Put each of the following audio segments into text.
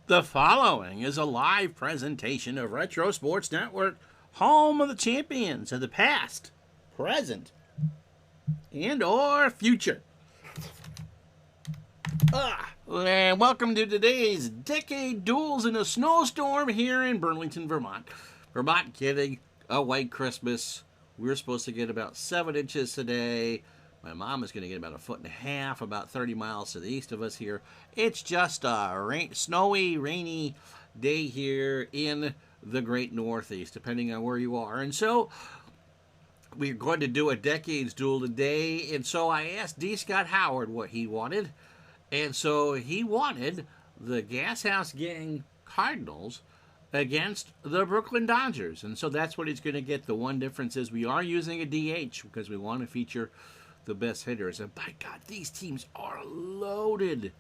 The following is a live presentation of Retro Sports Network, home of the champions of the past, present, and or future. And welcome to today's Decade Duels in a Snowstorm here in Burlington, Vermont. Vermont getting a white Christmas. We're supposed to get about 7 inches today. My mom is going to get about 1.5 feet, about 30 miles to the east of us here. It's just a snowy, rainy day here in the great Northeast, depending on where you are. And so we're going to do a Decades Duel today. And so I asked D. Scott Howard what he wanted. And so he wanted the Gas House Gang Cardinals against the Brooklyn Dodgers. And so that's what he's going to get. The one difference is we are using a DH because we want to feature the best hitters. And by God, these teams are loaded.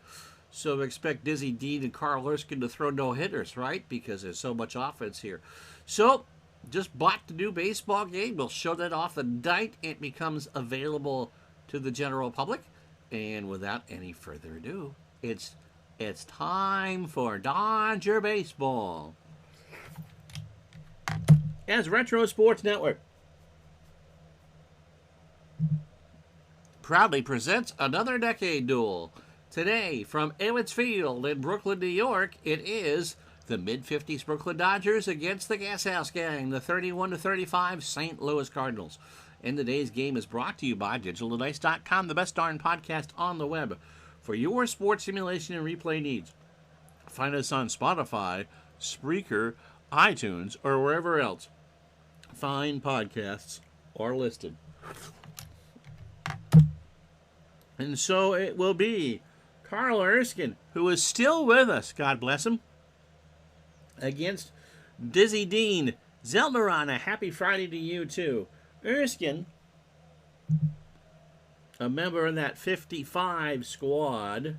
So expect Dizzy Dean and Carl Erskine to throw no hitters, right? Because there's so much offense here. So just bought the new baseball game. We'll show that off the night it becomes available to the general public. And without any further ado, it's time for Dodger Baseball. As Retro Sports Network proudly presents another Decade Duel. Today, from Emmett Field in Brooklyn, New York, it is the mid-50s Brooklyn Dodgers against the Gas House Gang, the 31-35 St. Louis Cardinals. And today's game is brought to you by DigitalDice.com, the best darn podcast on the web for your sports simulation and replay needs. Find us on Spotify, Spreaker, iTunes, or wherever else fine podcasts are listed. And so it will be Carl Erskine, who is still with us, God bless him, against Dizzy Dean. Zeldaron, a happy Friday to you, too. Erskine, a member of that 55 squad,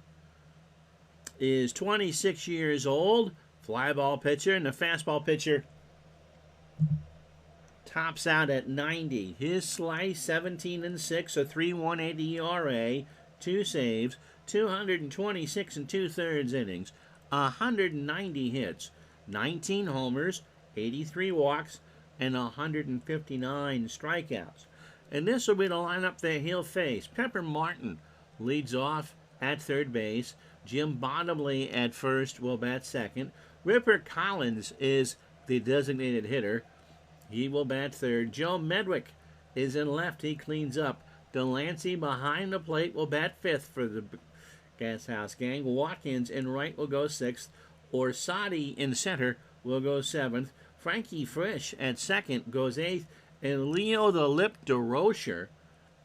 is 26 years old, fly ball pitcher, and the fastball pitcher tops out at 90. His slice, 17-6, a 3.18 ERA, 2 saves, 226 and 2/3 innings, 190 hits, 19 homers, 83 walks, and 159 strikeouts. And this will be the lineup that he'll face. Pepper Martin leads off at third base. Jim Bottomley at first will bat second. Ripper Collins is the designated hitter. He will bat third. Joe Medwick is in left. He cleans up. Delancey behind the plate will bat fifth for the Gas House Gang. Watkins in right will go sixth. Orsatti in center will go seventh. Frankie Frisch at second goes eighth. And Leo the Lip DeRocher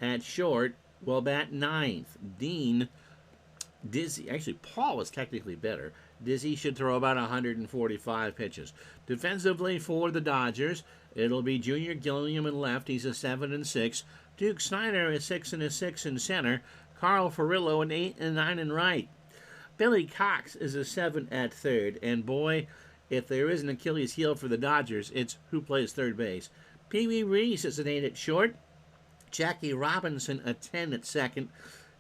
at short will bat ninth. Dizzy, actually Paul is technically better. Dizzy should throw about 145 pitches. Defensively for the Dodgers, it'll be Junior Gilliam in left. He's a 7-6. Duke Snyder is 6-6 in center. Carl Furillo an 8-9 in right. Billy Cox is a 7 at third. And boy, if there is an Achilles heel for the Dodgers, it's who plays third base. Pee Wee Reese is an 8 at short. Jackie Robinson a 10 at second.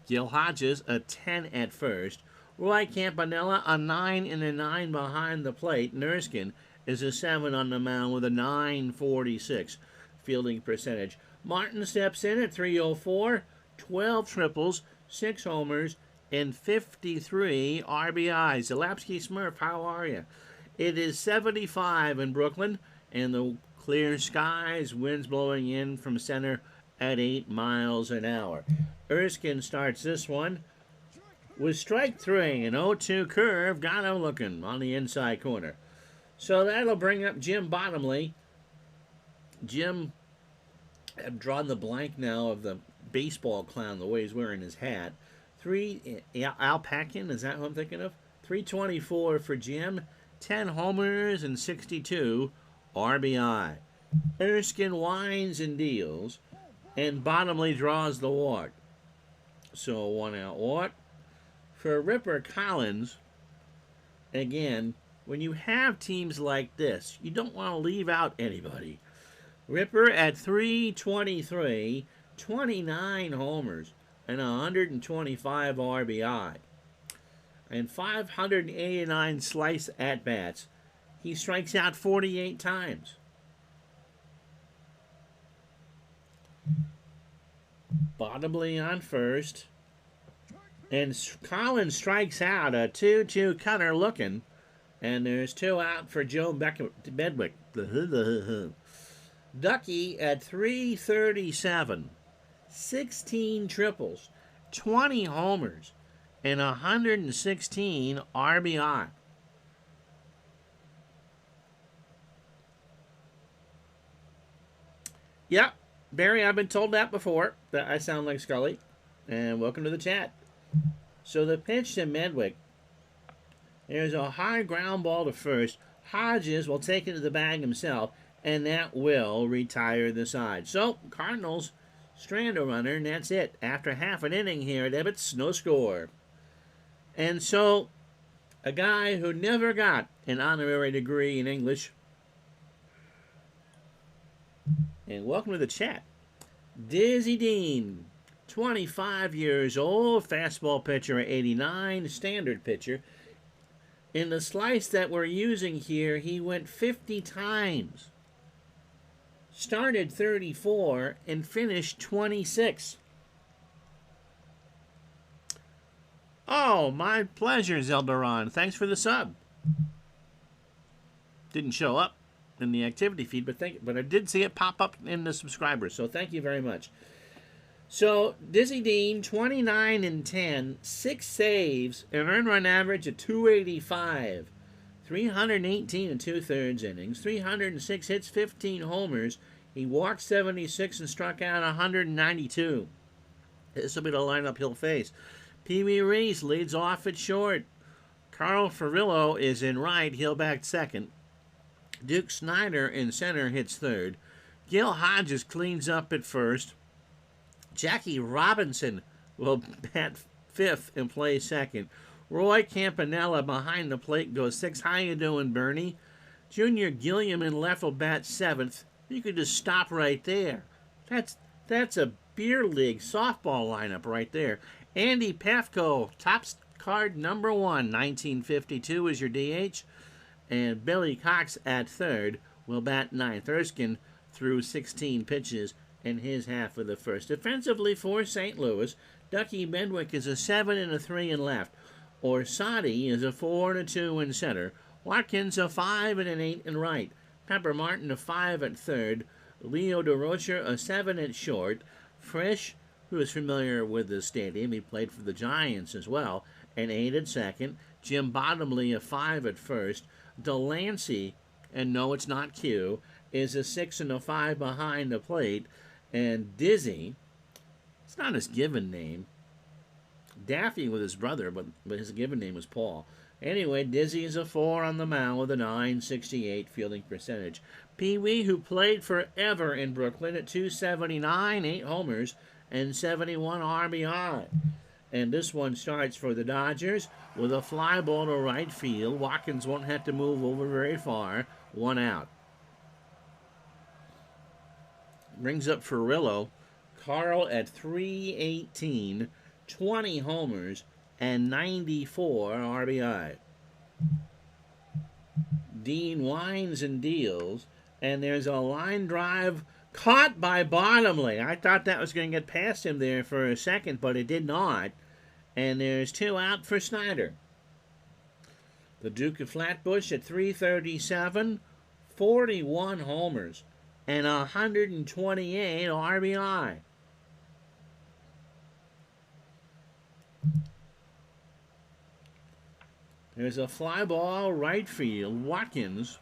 Gil Hodges a 10 at first. Roy Campanella a 9 and a 9 behind the plate. Erskine is a 7 on the mound with a 9.46 fielding percentage. Martin steps in at 304, 12 triples, 6 homers, and 53 RBIs. Zalapsky Smurf, how are you? It is 75 in Brooklyn, and the clear skies, winds blowing in from center at 8 miles an hour. Erskine starts this one with strike 3, an 0-2 curve, got him looking on the inside corner. So that'll bring up Jim Bottomley. Jim, I've drawn the blank now of the baseball clown, the way he's wearing his hat. Alpackin, is that who I'm thinking of? 324 for Jim, 10 homers and 62 RBI. Erskine winds and deals, and Bottomley draws the walk. So a 1-out walk. For Ripper Collins, again, when you have teams like this, you don't want to leave out anybody. Ripper at 323, 29 homers, and 125 RBI. and 589 slice at-bats. He strikes out 48 times. Bottomley on first. And Collins strikes out, a 2-2 cutter looking. And there's 2 out for Joe Bedwick. Ducky at 337. 16 triples, 20 homers, and 116 RBI. Yep, Barry, I've been told that before, that I sound like Scully. And welcome to the chat. So the pitch to Medwick. There's a high ground ball to first. Hodges will take it to the bag himself, and that will retire the side. So, Cardinals strand a runner, and that's it. After half an inning here at Ebbets, no score. And so, a guy who never got an honorary degree in English. And welcome to the chat. Dizzy Dean, 25 years old, fastball pitcher at 89, standard pitcher. In the slice that we're using here, he went 50 times. Started 34 and finished 26. Oh, my pleasure, Zeldaron. Thanks for the sub. Didn't show up in the activity feed, but I did see it pop up in the subscribers, so thank you very much. So, Dizzy Dean, 29 and 10, 6 saves, an earned run average of 285, 318 and 2/3 innings, 306 hits, 15 homers. He walked 76 and struck out 192. This will be the lineup he'll face. Pee Wee Reese leads off at short. Carl Furillo is in right. He'll bat second. Duke Snyder in center hits third. Gil Hodges cleans up at first. Jackie Robinson will bat fifth and play second. Roy Campanella behind the plate goes sixth. How you doing, Bernie? Junior Gilliam in left will bat seventh. You could just stop right there. That's a beer league softball lineup right there. Andy Pafko, top card number 1, 1952 is your DH. And Billy Cox at third will bat ninth. Erskine threw 16 pitches in his half of the first. Defensively for St. Louis, Ducky Bedwick is a 7 and a 3 in left. Orsatti is a 4 and a 2 in center. Watkins a 5 and an 8 in right. Pepper Martin a 5 at third. Leo DeRocher a 7 at short. Frisch, who is familiar with the stadium, he played for the Giants as well, an 8 at second. Jim Bottomley a 5 at first. Delancey, and no, it's not Q, is a 6 and a 5 behind the plate. And Dizzy, it's not his given name. Daffy with his brother, but his given name was Paul. Anyway, Dizzy is a 4 on the mound with a 968 fielding percentage. Pee Wee, who played forever in Brooklyn at 279, 8 homers, and 71 RBI. And this one starts for the Dodgers with a fly ball to right field. Watkins won't have to move over very far. 1 out. Brings up Furillo. Carl at 318, 20 homers, and 94 RBI. Dean winds and deals, and there's a line drive caught by Bottomley. I thought that was going to get past him there for a second, but it did not. And there's 2 out for Snyder. The Duke of Flatbush at 337, 41 homers, and 128 RBI. There's a fly ball right field. Watkins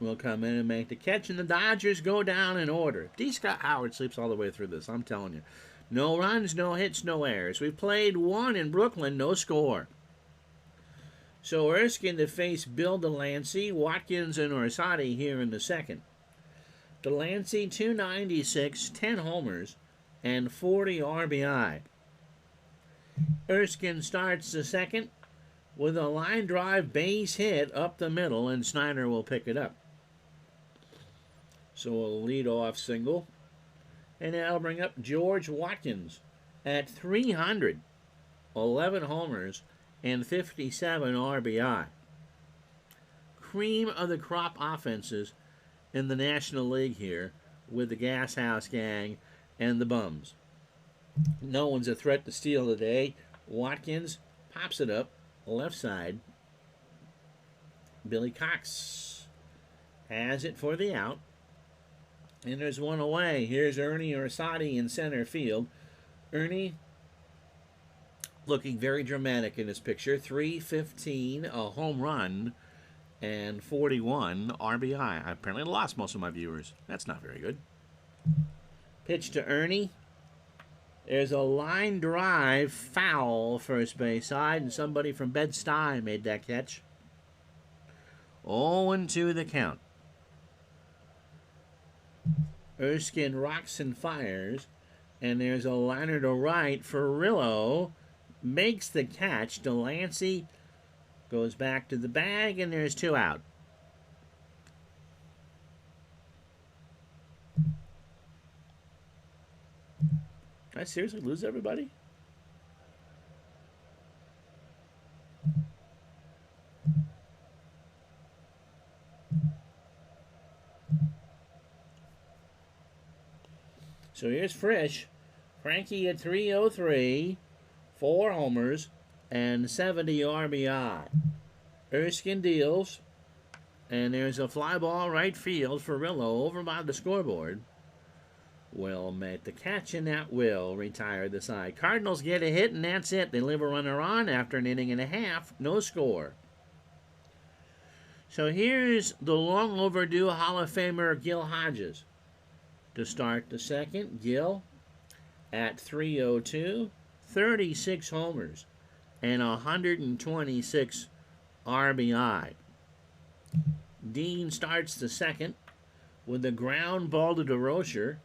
will come in and make the catch, and the Dodgers go down in order. D. Scott Howard sleeps all the way through this, I'm telling you. No runs, no hits, no errors. We played 1 in Brooklyn, no score. So Erskine to face Bill Delancey, Watkins, and Orsatti here in the second. Delancey, 296, 10 homers, and 40 RBI. Erskine starts the second with a line drive base hit up the middle, and Snyder will pick it up. So a lead-off single. And that'll bring up George Watkins at 300, 11 homers, and 57 RBI. Cream of the crop offenses in the National League here with the Gas House Gang and the Bums. No one's a threat to steal today. Watkins pops it up, left side. Billy Cox has it for the out. And there's one away. Here's Ernie Orsatti in center field. Ernie looking very dramatic in this picture. 315, a home run, and 41 RBI. I apparently lost most of my viewers. That's not very good. Pitch to Ernie. There's a line drive foul first base side, and somebody from Bed-Stuy made that catch. 0-2 the count. Erskine rocks and fires, and there's a liner to right. Furillo makes the catch. Delancey goes back to the bag, and there's 2 out. Did I seriously lose everybody? So here's Frisch. Frankie at 303, 4 homers, and 70 RBI. Erskine deals, and there's a fly ball right field for Rillo over by the scoreboard. Will make the catch, and that will retire the side. Cardinals get a hit, and that's it. They leave a runner on after an inning and a half. No score. So here's the long overdue Hall of Famer Gil Hodges. To start the second, Gil at 302, 36 homers, and 126 RBI. Dean starts the second with a ground ball to DeRocher.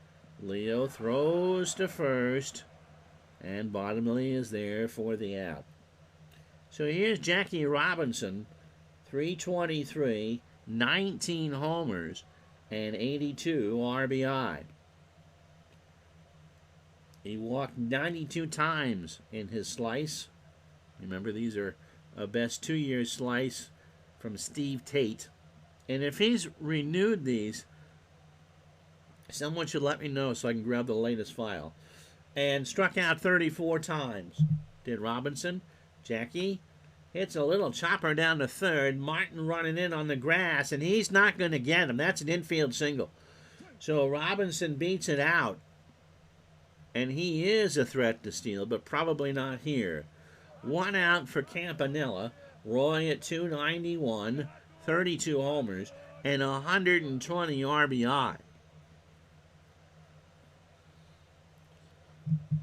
Leo throws to first, and Bottomley is there for the out. So here's Jackie Robinson, 323, 19 homers, and 82 RBI. He walked 92 times in his slice. Remember, these are a best 2-year slice from Steve Tate. And if he's renewed these, someone should let me know so I can grab the latest file. And struck out 34 times. Did Robinson. Jackie hits a little chopper down to third. Martin running in on the grass, and he's not going to get him. That's an infield single. So Robinson beats it out. And he is a threat to steal, but probably not here. 1 out for Campanella. Roy at 291, 32 homers, and 120 RBI.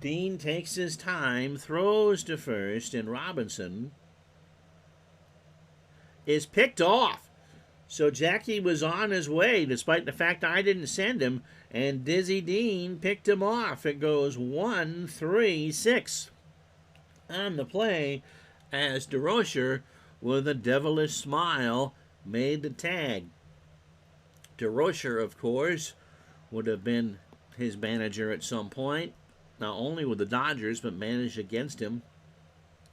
Dean takes his time, throws to first, and Robinson is picked off. So Jackie was on his way, despite the fact I didn't send him, and Dizzy Dean picked him off. It goes 1-3-6 on the play as DeRocher, with a devilish smile, made the tag. DeRocher, of course, would have been his manager at some point, not only with the Dodgers, but managed against him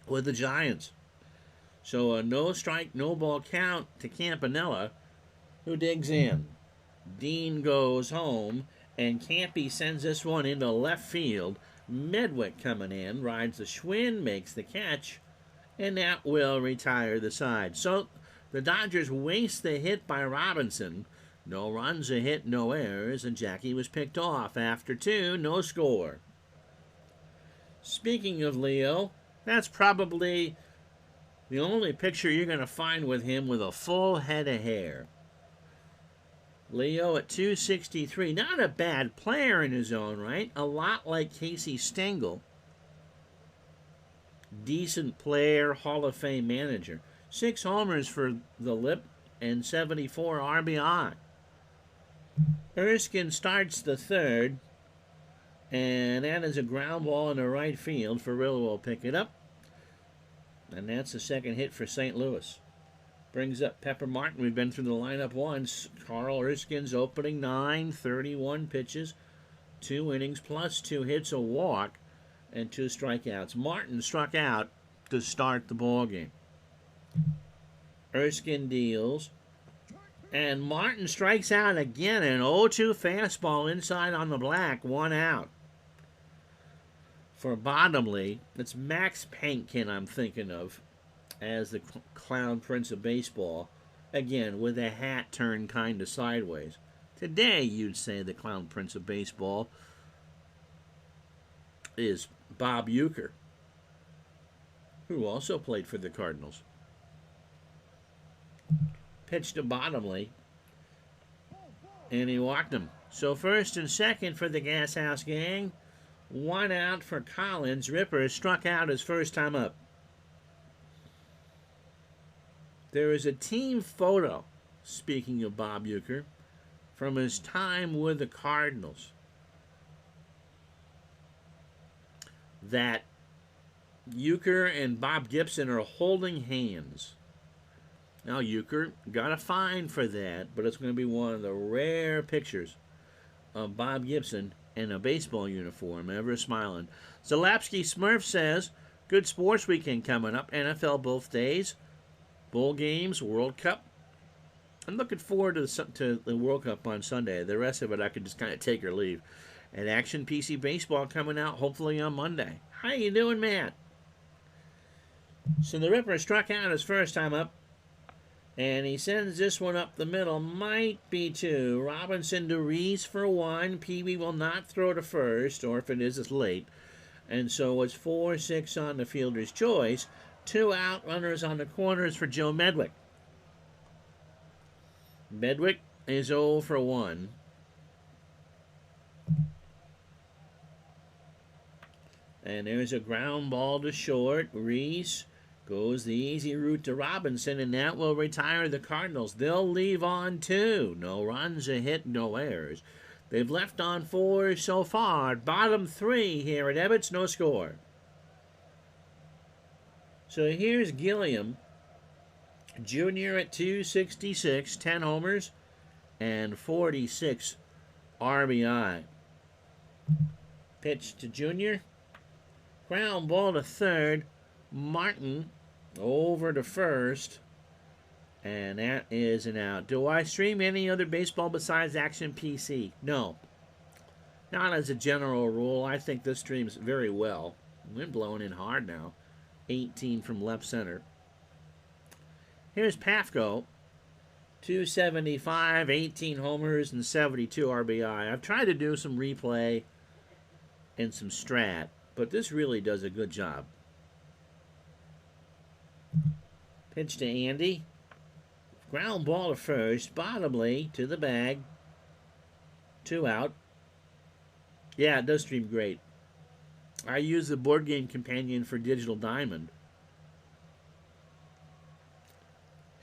with the Giants. So a no strike, no ball count to Campanella, who digs in. Dean goes home, and Campy sends this one into left field. Medwick coming in, rides the Schwinn, makes the catch, and that will retire the side. So the Dodgers waste the hit by Robinson. No runs, a hit, no errors, and Jackie was picked off. After 2, no score. Speaking of Leo, that's probably the only picture you're going to find with him with a full head of hair. Leo at 263. Not a bad player in his own right. A lot like Casey Stengel. Decent player, Hall of Fame manager. 6 homers for the Lip and 74 RBI. Erskine starts the third. And that is a ground ball in the right field. Furillo will pick it up. And that's the second hit for St. Louis. Brings up Pepper Martin. We've been through the lineup once. Carl Erskine's opening 9, 31 pitches, 2 innings, plus 2 hits, a walk, and 2 strikeouts. Martin struck out to start the ball game. Erskine deals. And Martin strikes out again. An 0-2 fastball inside on the black. 1 out. For Bottomley, it's Max Pankkin I'm thinking of as the Clown Prince of Baseball. Again, with a hat turned kind of sideways. Today, you'd say the Clown Prince of Baseball is Bob Uecker, who also played for the Cardinals. Pitched to Bottomley, and he walked him. So first and second for the Gas House Gang. 1 out for Collins. Ripper struck out his first time up. There is a team photo, speaking of Bob Uecker, from his time with the Cardinals that Uecker and Bob Gibson are holding hands. Now, Uecker got a fine for that, but it's going to be one of the rare pictures of Bob Gibson in a baseball uniform ever smiling. Zalapsky Smurf says, good sports weekend coming up. NFL both days. Bowl games, World Cup. I'm looking forward to the World Cup on Sunday. The rest of it I could just kind of take or leave. And Action PC Baseball coming out hopefully on Monday. How you doing, Matt? So the Ripper struck out his first time up. And he sends this one up the middle. Might be 2. Robinson to Reese for 1. Peavy will not throw to first, or if it is, it's late. And so it's 4-6 on the fielder's choice. 2 out, runners on the corners for Joe Medwick. Medwick is 0 for 1. And there's a ground ball to short. Reese goes the easy route to Robinson, and that will retire the Cardinals. They'll leave on 2. No runs, a hit, no errors. They've left on 4 so far. Bottom 3 here at Ebbets, no score. So here's Gilliam, Jr. at 266, 10 homers, and 46 RBI. Pitch to Jr. Ground ball to third. Martin over to first, and that is an out. Do I stream any other baseball besides Action PC? No. Not as a general rule. I think this streams very well. Wind blowing in hard now. 18 from left center. Here's Pafko. 275, 18 homers, and 72 RBI. I've tried to do some replay and some strat, but this really does a good job. Pitch to Andy. Ground ball to first. Bottomley to the bag. 2 out. Yeah, it does stream great. I use the Board Game Companion for Digital Diamond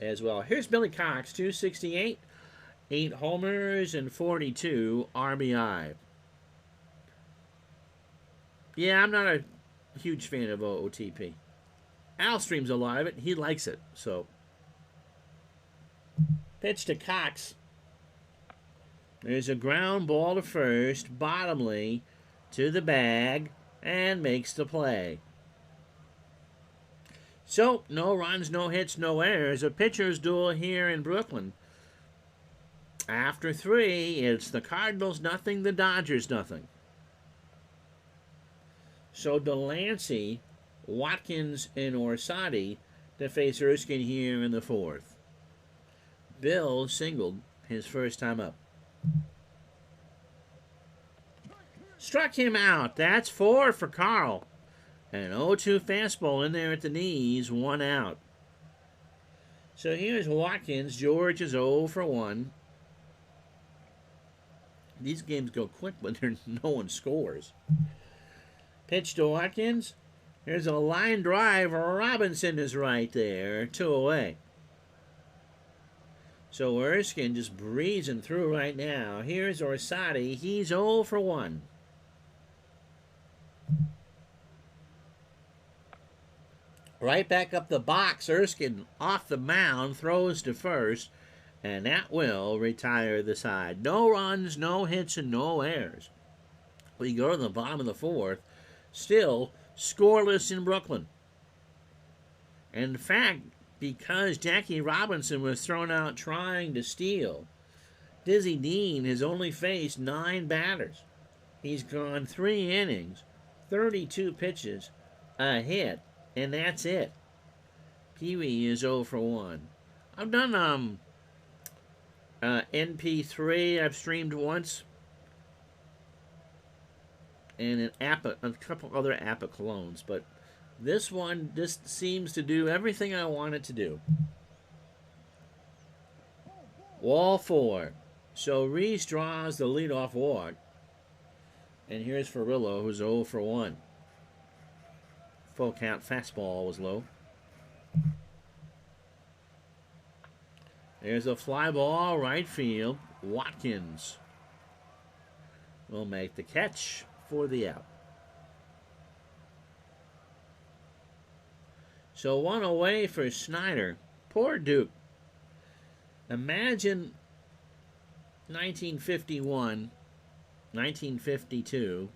as well. Here's Billy Cox, 268. 8 homers and 42 RBI. Yeah, I'm not a huge fan of OOTP. Al streams a lot of it. He likes it, so. Pitch to Cox. There's a ground ball to first. Bottomley to the bag and makes the play. So, no runs, no hits, no errors. A pitcher's duel here in Brooklyn. After 3, it's the Cardinals nothing, the Dodgers nothing. So Delancey, Watkins, and Orsatti to face Erskine here in the 4th. Bill singled his first time up. Struck him out. That's 4 for Carl. An 0-2 fastball in there at the knees, 1 out. So here's Watkins. George is 0 for 1. These games go quick when no one scores. Pitch to Watkins. There's a line drive. Robinson is right there. 2 away. So Erskine just breezing through right now. Here's Orsatti. He's 0 for 1. Right back up the box. Erskine off the mound. Throws to first. And that will retire the side. No runs, no hits, and no errors. We go to the bottom of the 4th. Still scoreless in Brooklyn. In fact, because Jackie Robinson was thrown out trying to steal, Dizzy Dean has only faced 9 batters. He's gone 3 innings, 32 pitches, a hit, and that's it. Pee Wee is 0 for 1. I've done NP3 I've streamed once, and a couple other Appa clones, but this one just seems to do everything I want it to do. Wall 4. So Reese draws the leadoff walk. And here's Ferrillo, who's 0 for 1. Full count fastball was low. There's a fly ball, right field. Watkins will make the catch for the out. So 1 away for Snyder. Poor Duke. Imagine 1951, 1952,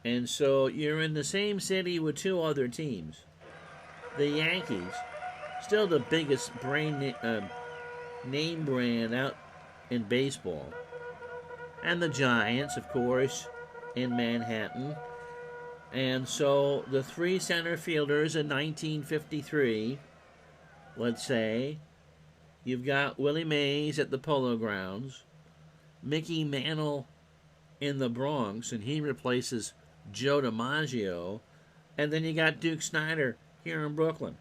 and so you're in the same city with 2 other teams. The Yankees, still the biggest name brand out in baseball. And the Giants, of course, in Manhattan. And so the 3 center fielders in 1953, let's say, you've got Willie Mays at the Polo Grounds, Mickey Mantle in the Bronx, and he replaces Joe DiMaggio, and then you got Duke Snyder here in Brooklyn.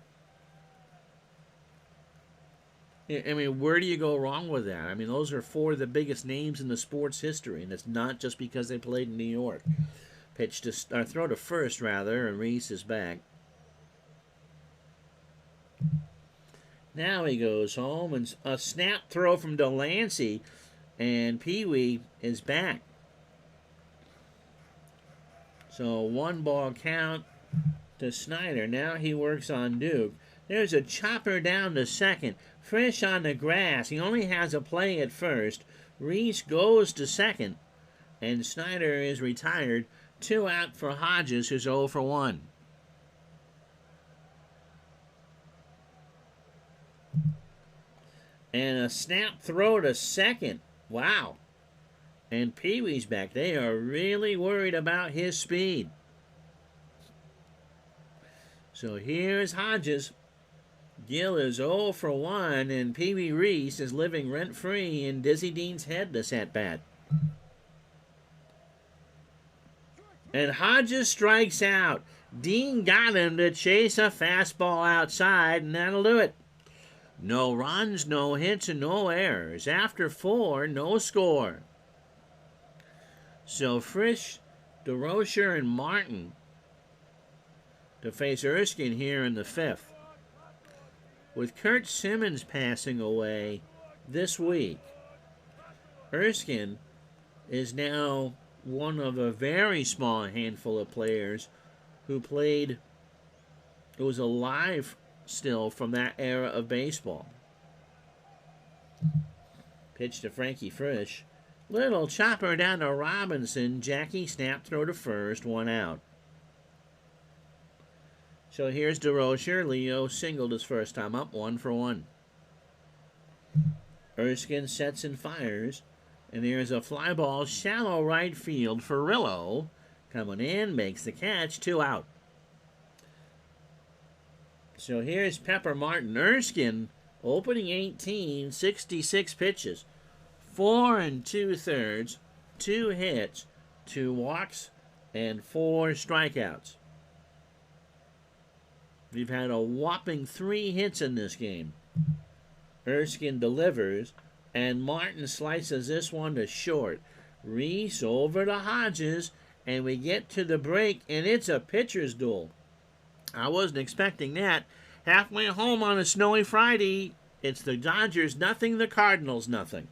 I mean, where do you go wrong with that? I mean, those are 4 of the biggest names in the sports history, and it's not just because they played in New York. Throw to first, rather, and Reese is back. Now he goes home, and a snap throw from Delancey, and Pee Wee is back. So 1 ball count to Snyder. Now he works on Duke. There's a chopper down to second. Frisch on the grass. He only has a play at first. Reese goes to second, and Snyder is retired. 2 out for Hodges, who's 0 for 1. And a snap throw to second. Wow. And Pee Wee's back. They are really worried about his speed. So here's Hodges. Gill is 0 for 1, and Pee Wee Reese is living rent-free in Dizzy Dean's head this at-bat. And Hodges strikes out. Dean got him to chase a fastball outside, and that'll do it. No runs, no hits, and no errors. After 4, no score. So Frisch, DeRocher, and Martin to face Erskine here in the 5th. With Kurt Simmons passing away this week, Erskine is now one of a very small handful of players who was alive still from that era of baseball. Pitch to Frankie Frisch. Little chopper down to Robinson. Jackie snap throw to first. 1 out. So here's DeRocher. Leo singled his first time up. 1 for 1. Erskine sets and fires. And there's a fly ball, shallow right field. Ferrillo coming in, makes the catch. 2 out. So here's Pepper Martin. Erskine, opening 18, 66 pitches. 4 2/3, 2 hits, 2 walks, and 4 strikeouts. We've had a whopping 3 hits in this game. Erskine delivers, and Martin slices this one to short. Reese over to Hodges, and we get to the break, and it's a pitcher's duel. I wasn't expecting that. Halfway home on a snowy Friday, it's the Dodgers nothing, the Cardinals nothing.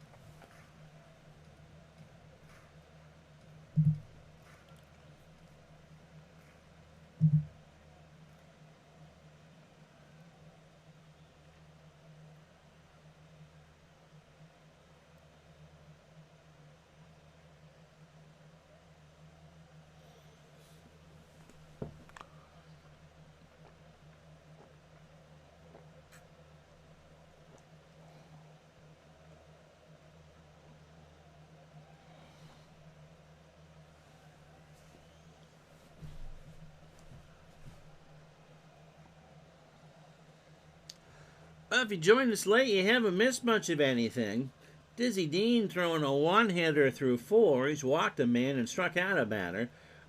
Well, if you joined us late, you haven't missed much of anything. Dizzy Dean throwing a one-hitter through 4. He's walked a man and struck out a batter.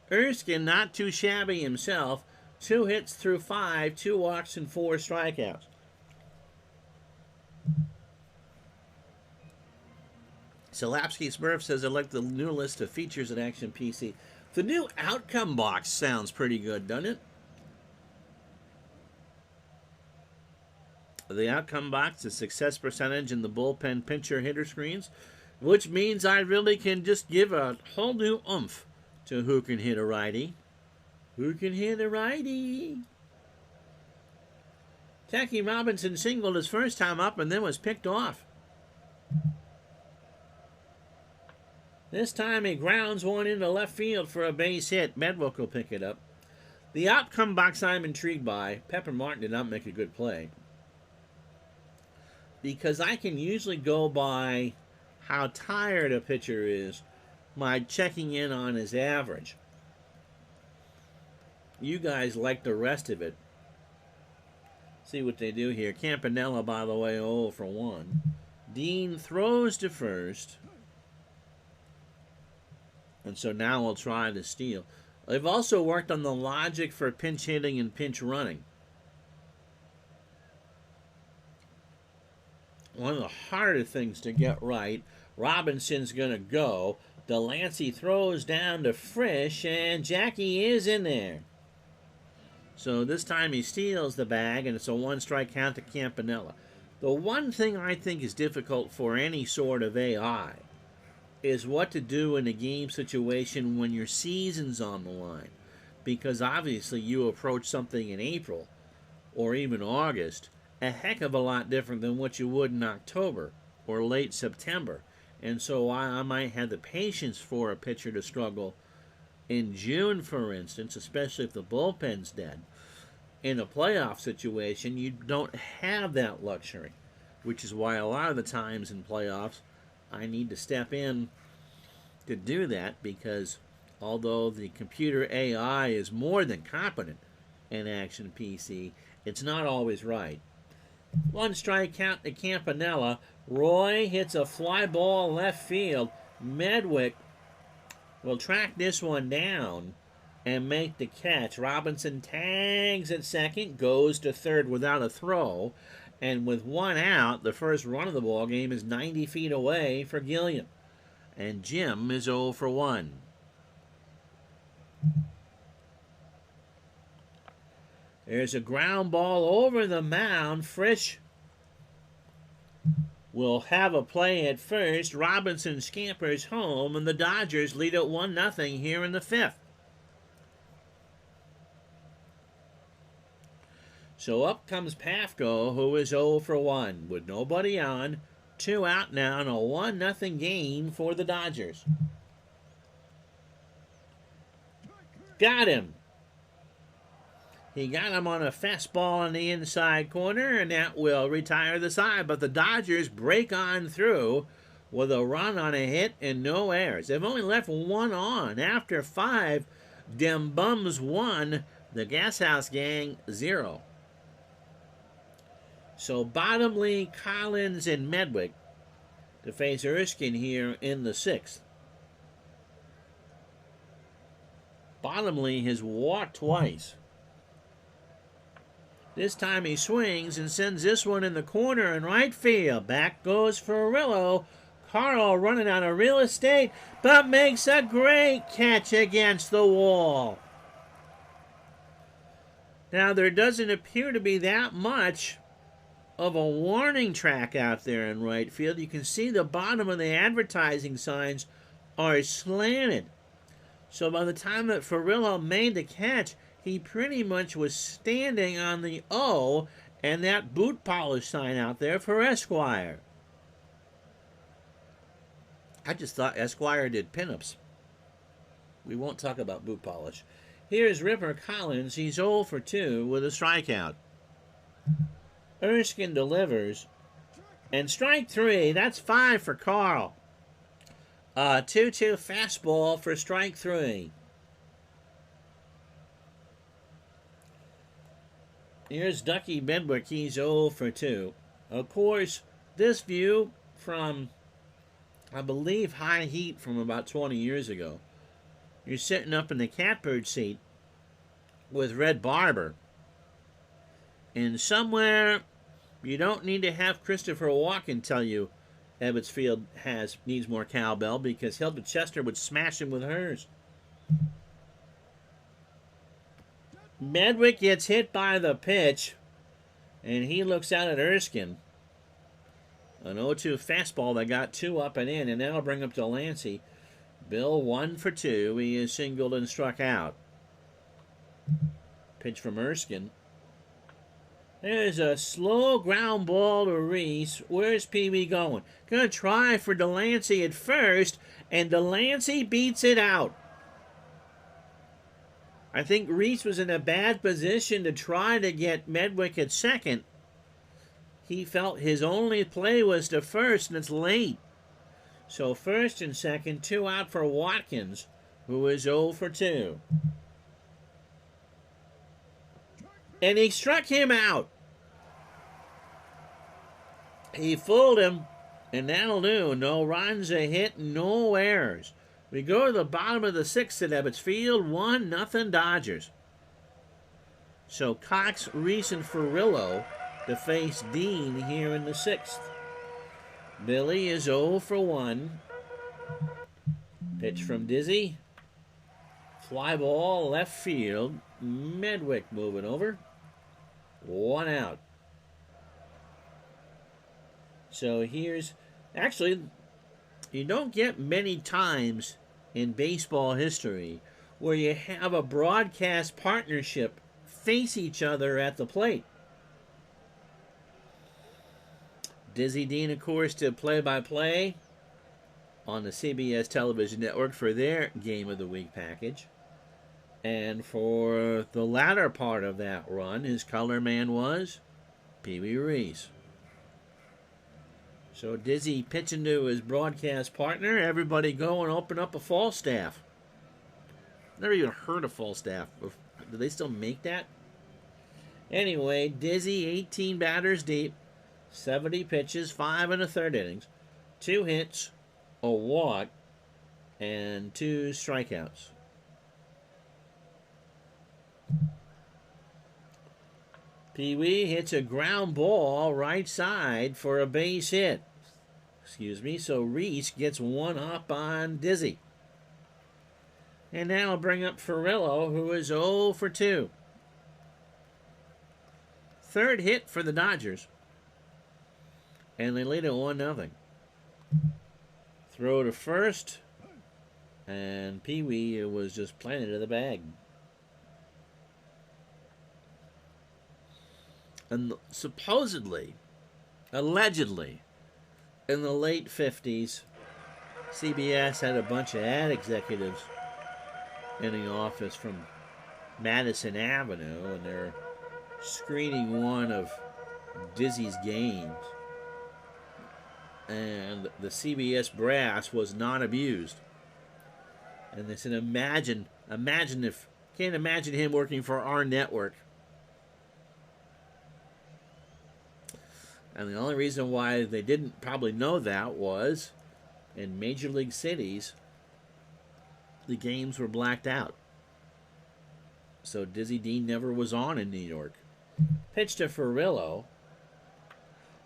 Erskine not too shabby himself. 2 hits through 5, 2 walks and 4 strikeouts. Salapsky Smurf says, I like the new list of features at Action PC. The new outcome box sounds pretty good, doesn't it? The outcome box is success percentage in the bullpen pitcher hitter screens, which means I really can just give a whole new oomph to who can hit a righty. Who can hit a righty? Jackie Robinson singled his first time up and then was picked off. This time he grounds one into left field for a base hit. Medwick will pick it up. The outcome box I'm intrigued by. Pepper Martin did not make a good play, because I can usually go by how tired a pitcher is by checking in on his average. You guys like the rest of it. See what they do here. Campanella, by the way, 0 for 1. Dean throws to first. And so now we'll try to steal. They've also worked on the logic for pinch hitting and pinch running. One of the harder things to get right. Robinson's going to go. Delancey throws down to Frisch, and Jackie is in there. So this time he steals the bag, and it's a 1-strike count to Campanella. The one thing I think is difficult for any sort of AI is what to do in a game situation when your season's on the line. Because obviously you approach something in April or even August a heck of a lot different than what you would in October or late September. And so I might have the patience for a pitcher to struggle in June, for instance, especially if the bullpen's dead. In a playoff situation, you don't have that luxury, which is why a lot of the times in playoffs, I need to step in to do that, because although the computer AI is more than competent in Action PC, it's not always right. 1-strike count to Campanella. Roy hits a fly ball left field. Medwick will track this one down and make the catch. Robinson tags at second, goes to third without a throw, and with 1 out, the first run of the ball game is 90 feet away for Gilliam. And Jim is 0 for 1. There's a ground ball over the mound. Frisch will have a play at first. Robinson scampers home, and the Dodgers lead at 1-0 here in the 5th. So up comes Pafko, who is 0 for 1. With nobody on, 2 out now, and a 1-0 gain for the Dodgers. Got him. He got him on a fastball on the inside corner, and that will retire the side. But the Dodgers break on through with a run on a hit and no errors. They've only left 1 on. After 5, dem bums 1, the Gashouse gang 0. So Bottomley, Collins, and Medwick to face Erskine here in the 6th. Bottomley has walked twice. This time he swings and sends this one in the corner in right field. Back goes Ferrillo. Carl running out of real estate, but makes a great catch against the wall. Now, there doesn't appear to be that much of a warning track out there in right field. You can see the bottom of the advertising signs are slanted. So by the time that Ferrillo made the catch, he pretty much was standing on the O and that boot polish sign out there for Esquire. I just thought Esquire did pinups. We won't talk about boot polish. Here's Ripper Collins. He's 0 for 2 with a strikeout. Erskine delivers. And strike 3. That's 5 for Carl. 2-2 fastball for strike 3. Here's Ducky Medwick. He's 0 for 2. Of course, this view from, I believe, High Heat from about 20 years ago. You're sitting up in the catbird seat with Red Barber. And somewhere, you don't need to have Christopher Walken tell you Ebbets Field needs more cowbell, because Hilda Chester would smash him with hers. Medwick gets hit by the pitch, and he looks out at Erskine. An 0-2 fastball that got 2 up and in, and that'll bring up Delancey. Bill 1 for 2. He is singled and struck out. Pitch from Erskine. There's a slow ground ball to Reese. Where's Pee Wee going? Gonna try for Delancey at first, and Delancey beats it out. I think Reese was in a bad position to try to get Medwick at second. He felt his only play was to first, and it's late. So first and second, 2 out for Watkins, who is 0 for 2. And he struck him out. He fooled him, and that'll do. No runs, a hit, no errors. We go to the bottom of the 6th at Ebbets Field, 1-0 Dodgers. So Cox, Reese, and Ferrillo to face Dean here in the 6th. Billy is 0 for 1. Pitch from Dizzy. Fly ball left field. Medwick moving over. 1 out. So here's, actually, you don't get many times in baseball history where you have a broadcast partnership face each other at the plate. Dizzy Dean, of course, did play-by-play on the CBS television network for their Game of the Week package. And for the latter part of that run, his color man was Pee Wee Reese. So Dizzy pitching to his broadcast partner. Everybody go and open up a Falstaff. Never even heard of Falstaff. Do they still make that? Anyway, Dizzy, 18 batters deep, 70 pitches, 5 1/3 innings, 2 hits, a walk, and 2 strikeouts. Pee Wee hits a ground ball right side for a base hit. So Reese gets 1 up on Dizzy. And now I'll bring up Ferrillo, who is 0 for 2. Third hit for the Dodgers. And they lead it 1-0. Throw to first. And Pee Wee was just planted to the bag. And supposedly, allegedly, in the late 50s, CBS had a bunch of ad executives in the office from Madison Avenue, and they're screening one of Dizzy's games. And the CBS brass was not abused. And they said, imagine if, can't imagine him working for our network. And the only reason why they didn't probably know that was in major league cities, the games were blacked out. So Dizzy Dean never was on in New York. Pitch to Ferrillo.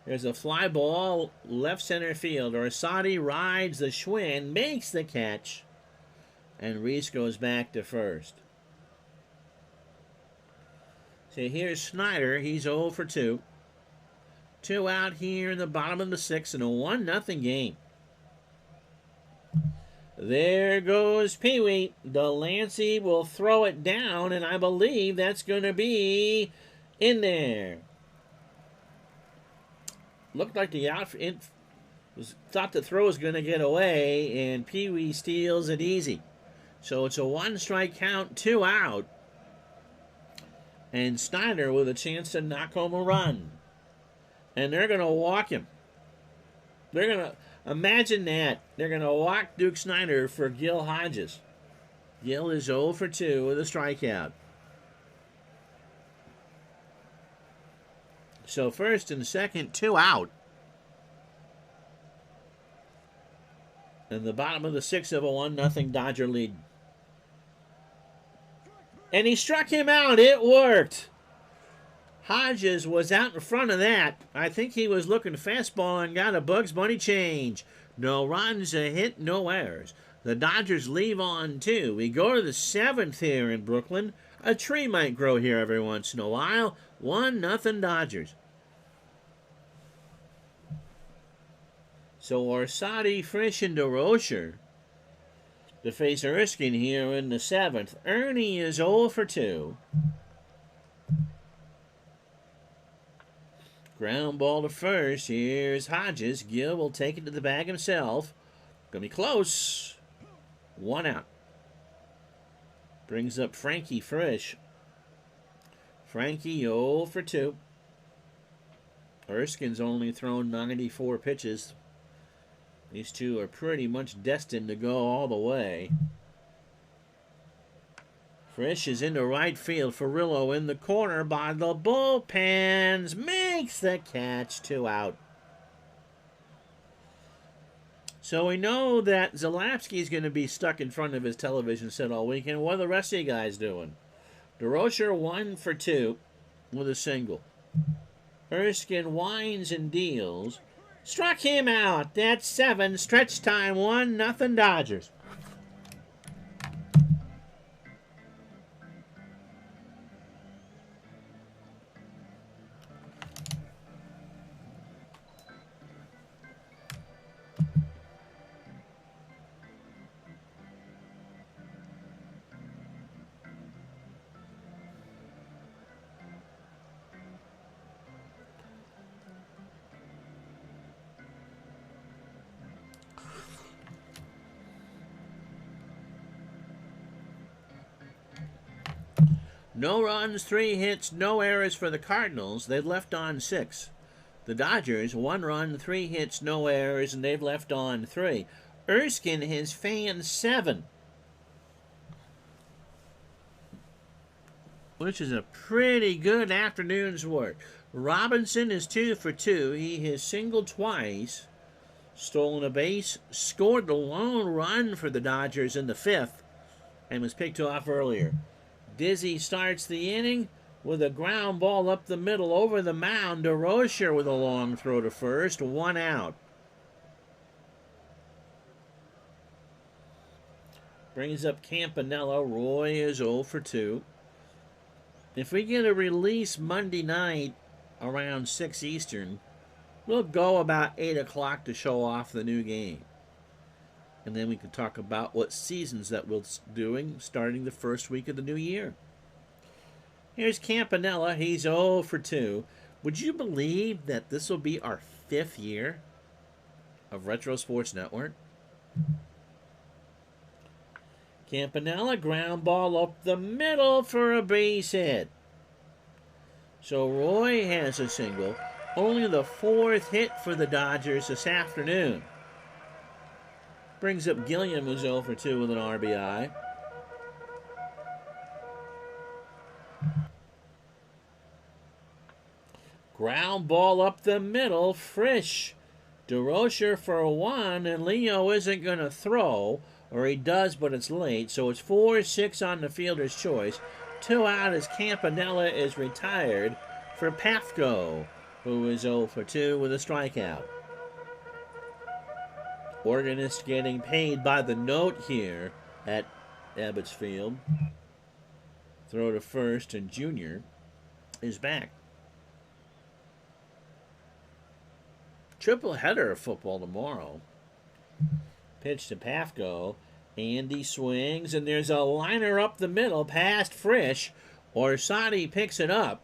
There's a fly ball left center field. Orsatti rides the Schwinn, makes the catch, and Reese goes back to first. So here's Snyder. He's 0 for 2. 2 out here in the bottom of the 6th in a 1-0 game. There goes Pee Wee. Delancey will throw it down, and I believe that's going to be in there. Looked like the outfield thought the throw was going to get away, and Pee Wee steals it easy. So it's a 1-strike count, 2 out. And Snyder with a chance to knock home a run. And they're going to walk him. They're going to, imagine that. They're going to walk Duke Snyder for Gil Hodges. Gil is 0 for 2 with a strikeout. So first and second, 2 out. In the bottom of the 6th of a 1-0 Dodger lead. And he struck him out. It worked. Hodges was out in front of that. I think he was looking fastball and got a Bugs Bunny change. No runs, a hit, no errors. The Dodgers leave on 2. We go to the 7th here in Brooklyn. A tree might grow here every once in a while. 1-0 Dodgers. So Orsatti, Frisch, and DeRocher to face Erskine here in the 7th. Ernie is 0 for 2. Ground ball to first. Here's Hodges. Gill will take it to the bag himself. Gonna be close. 1 out. Brings up Frankie Frisch. Frankie 0 for 2. Erskine's only thrown 94 pitches. These two are pretty much destined to go all the way. Frisch is into right field. Ferrillo in the corner by the bullpens. Makes the catch. 2 out. So we know that Zalapsky's going to be stuck in front of his television set all weekend. What are the rest of you guys doing? DeRocher 1 for 2 with a single. Erskine winds and deals. Struck him out. That's 7. Stretch time 1-0 Dodgers. No runs, 3 hits, no errors for the Cardinals. They've left on 6. The Dodgers, 1 run, 3 hits, no errors, and they've left on 3. Erskine has fanned 7, which is a pretty good afternoon's work. Robinson is 2 for 2. He has singled twice, stolen a base, scored the lone run for the Dodgers in the 5th, and was picked off earlier. Dizzy starts the inning with a ground ball up the middle over the mound. DeRocher with a long throw to first. 1 out. Brings up Campanella. Roy is 0 for 2. If we get a release Monday night around 6 Eastern, we'll go about 8 o'clock to show off the new game. And then we can talk about what seasons that we're doing starting the first week of the new year. Here's Campanella. He's 0 for 2. Would you believe that this will be our 5th year of Retro Sports Network? Campanella, ground ball up the middle for a base hit. So Roy has a single. Only the 4th hit for the Dodgers this afternoon. Brings up Gilliam, who's 0 for 2 with an RBI. Ground ball up the middle. Frisch. DeRocher for 1, and Leo isn't going to throw, or he does, but it's late. So it's 4-6 on the fielder's choice. 2 out as Campanella is retired for Pafko, who is 0 for 2 with a strikeout. Organist getting paid by the note here at Abbott's Field. Throw to first, and Junior is back. Triple header of football tomorrow. Pitch to Pafko. Andy swings, and there's a liner up the middle past Frisch. Orsatti picks it up,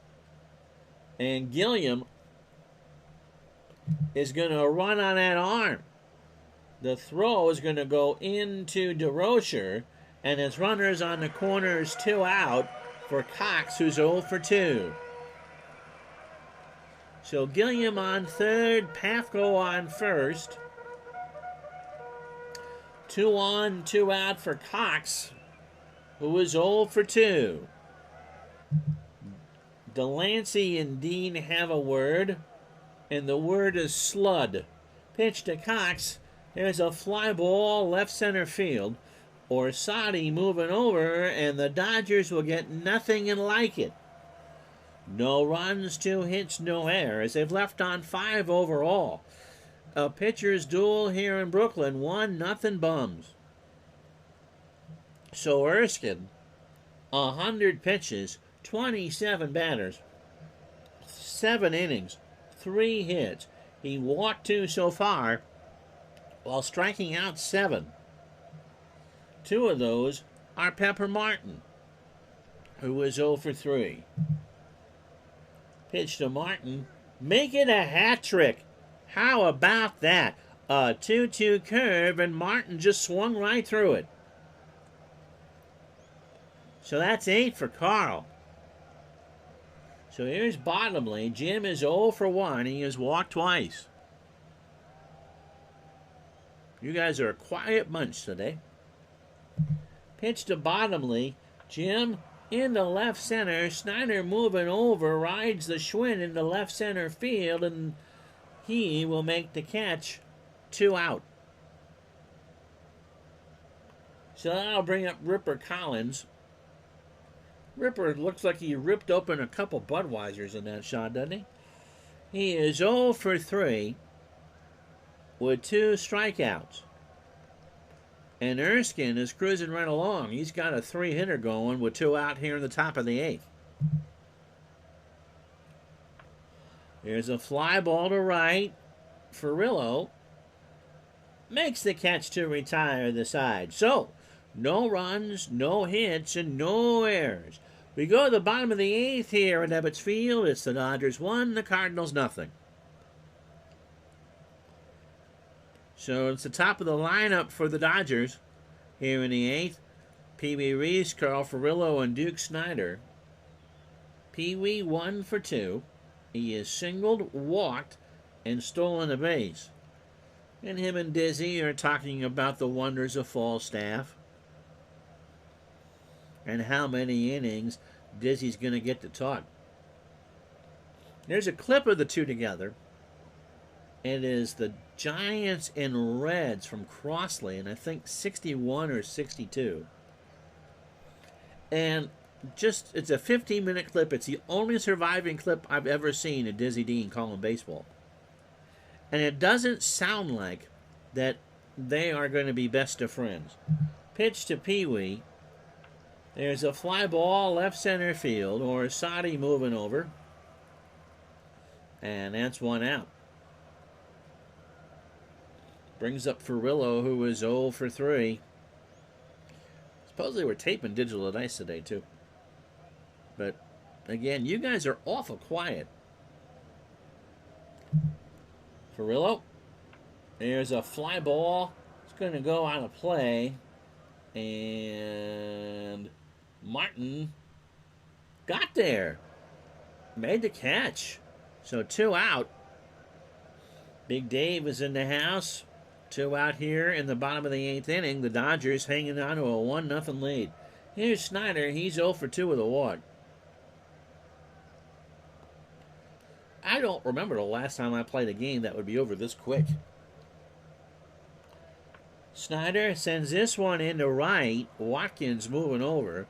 and Gilliam is going to run on that arm. The throw is going to go into DeRocher, and his runners on the corners 2 out for Cox, who's 0 for 2. So Gilliam on third, Pafko on first. 2 on, 2 out for Cox, who is 0 for 2. Delancey and Dean have a word, and the word is slud. Pitch to Cox. There's a fly ball left center field. Orsatti moving over, and the Dodgers will get nothing and like it. No runs, 2 hits, no errors. They've left on 5 overall. A pitcher's duel here in Brooklyn, 1-0 bums. So Erskine, 100 pitches, 27 batters, 7 innings, 3 hits. He walked 2 so far, while striking out 7. 2 of those are Pepper Martin, who was 0 for 3. Pitch to Martin. Make it a hat trick. How about that? A 2-2 curve, and Martin just swung right through it. So that's 8 for Carl. So here's Bottomley. Jim is 0 for 1. He has walked twice. You guys are a quiet bunch today. Pitch to Bottomley. Jim into left center. Snyder moving over. Rides the Schwinn into left center field. And he will make the catch. 2 out. So that'll bring up Ripper Collins. Ripper looks like he ripped open a couple Budweisers in that shot, doesn't he? He is 0 for 3 with 2 strikeouts. And Erskine is cruising right along. He's got a 3-hitter going with 2 out here in the top of the 8th. There's a fly ball to right. Furillo makes the catch to retire the side. So, no runs, no hits, and no errors. We go to the bottom of the 8th here at Ebbets Field. It's the Dodgers 1, the Cardinals nothing. So it's the top of the lineup for the Dodgers here in the 8th. Pee Wee Reese, Carl Furillo, and Duke Snyder. Pee Wee 1 for 2. He is singled, walked, and stolen a base. And him and Dizzy are talking about the wonders of Falstaff and how many innings Dizzy's going to get to talk. There's a clip of the two together. It is the Giants and Reds from Crossley, and I think 61 or 62. And just, it's a 15-minute clip. It's the only surviving clip I've ever seen of Dizzy Dean calling baseball. And it doesn't sound like that they are going to be best of friends. Pitch to Pee Wee. There's a fly ball left center field. Orsatti moving over. And that's 1 out. Brings up Furillo, who is 0 for 3. Supposedly we're taping Digital Dice today, too. But, again, you guys are awful quiet. Furillo. There's a fly ball. It's going to go out of play. And Martin got there. Made the catch. So 2 out. Big Dave is in the house. 2 out here in the bottom of the 8th inning. The Dodgers hanging on to a 1-0 lead. Here's Snyder. He's 0 for 2 with a walk. I don't remember the last time I played a game that would be over this quick. Snyder sends this one into right. Watkins moving over.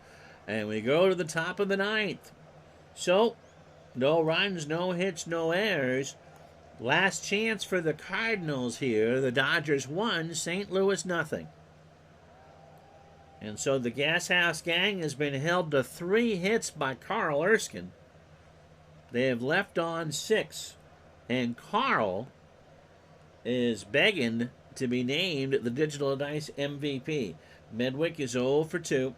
And we go to the top of the 9th. So, no runs, no hits, no errors. Last chance for the Cardinals here. The Dodgers 1, St. Louis nothing. And so the Gas House Gang has been held to 3 hits by Carl Erskine. They have left on 6. And Carl is begging to be named the Digital Dice MVP. Medwick is 0 for 2.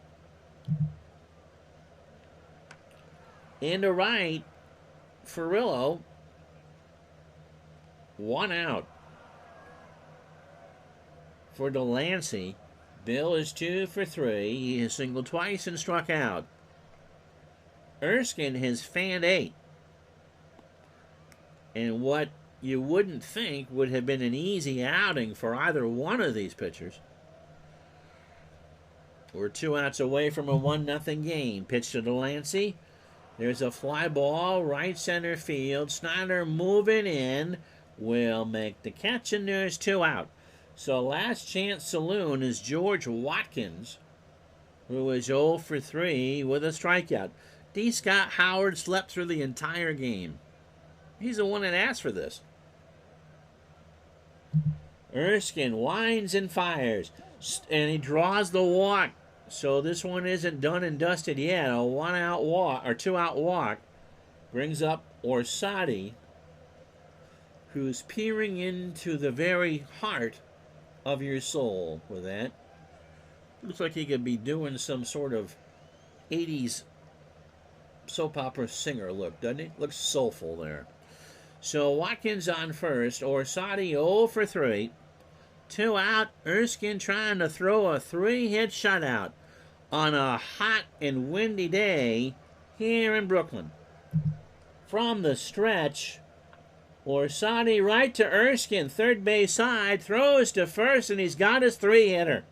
Into right, Furillo. 1 out. For Delancey, Bill is 2 for 3. He has singled twice and struck out. Erskine has fanned 8. And what you wouldn't think would have been an easy outing for either one of these pitchers. We're 2 outs away from a 1-0 game. Pitch to Delancey. There's a fly ball, right center field. Snyder moving in. Will make the catch, and there's 2 out. So last chance saloon is George Watkins, who is 0 for 3 with a strikeout. D. Scott Howard slept through the entire game. He's the one that asked for this. Erskine winds and fires, and he draws the walk. So this one isn't done and dusted yet. A 1-out walk or 2-out walk brings up Orsatti, who's peering into the very heart of your soul with that. Looks like he could be doing some sort of 80s soap opera singer look, doesn't he? Looks soulful there. So Watkins on first. Orsatti 0 for 3. 2 out. Erskine trying to throw a 3-hit shutout on a hot and windy day here in Brooklyn. From the stretch, Orsatti right to Erskine, third base side, throws to first, and he's got his 3-hitter.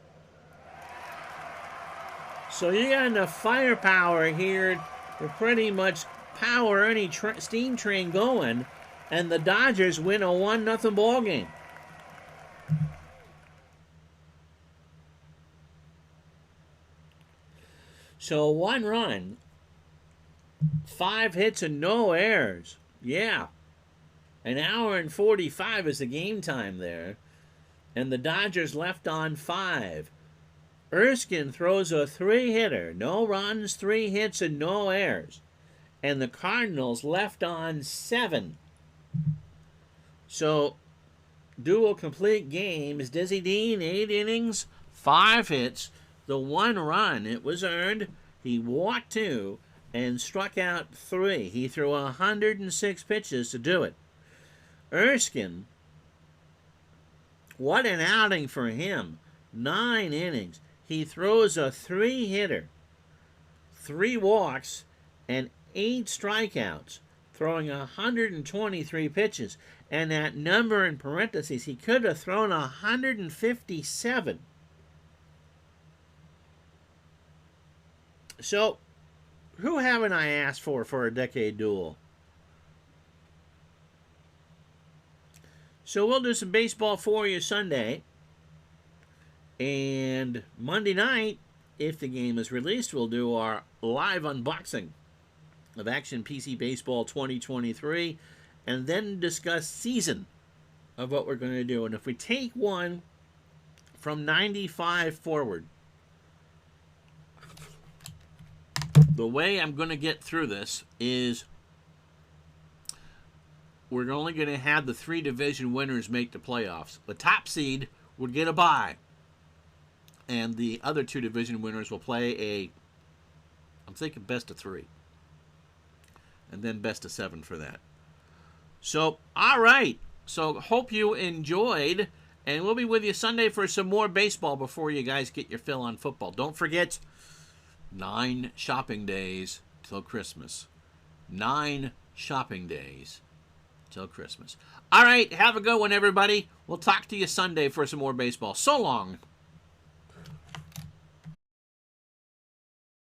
So you got enough firepower here to pretty much power any steam train going, and the Dodgers win a 1-0 ball game. So 1 run, 5 hits and no errors. Yeah. 1 hour and 45 is the game time there. And the Dodgers left on 5. Erskine throws a 3-hitter. No runs, 3 hits, and no errors. And the Cardinals left on 7. So, dual complete games. Dizzy Dean, 8 innings, 5 hits. The 1 run, it was earned. He walked 2 and struck out 3. He threw 106 pitches to do it. Erskine, what an outing for him. 9 innings. He throws a 3-hitter, 3 walks, and 8 strikeouts, throwing 123 pitches. And that number in parentheses, he could have thrown 157. So, who haven't I asked for a decade duel? So we'll do some baseball for you Sunday. And Monday night, if the game is released, we'll do our live unboxing of Action PC Baseball 2023. And then discuss season of what we're going to do. And if we take one from 95 forward, the way I'm going to get through this is we're only going to have the 3 division winners make the playoffs. The top seed would get a bye. And the other 2 division winners will play I'm thinking best of 3. And then best of 7 for that. So, all right. So, hope you enjoyed. And we'll be with you Sunday for some more baseball before you guys get your fill on football. Don't forget, 9 shopping days till Christmas. 9 shopping days till Christmas. All right. Have a good one, everybody. We'll talk to you Sunday for some more baseball. So long.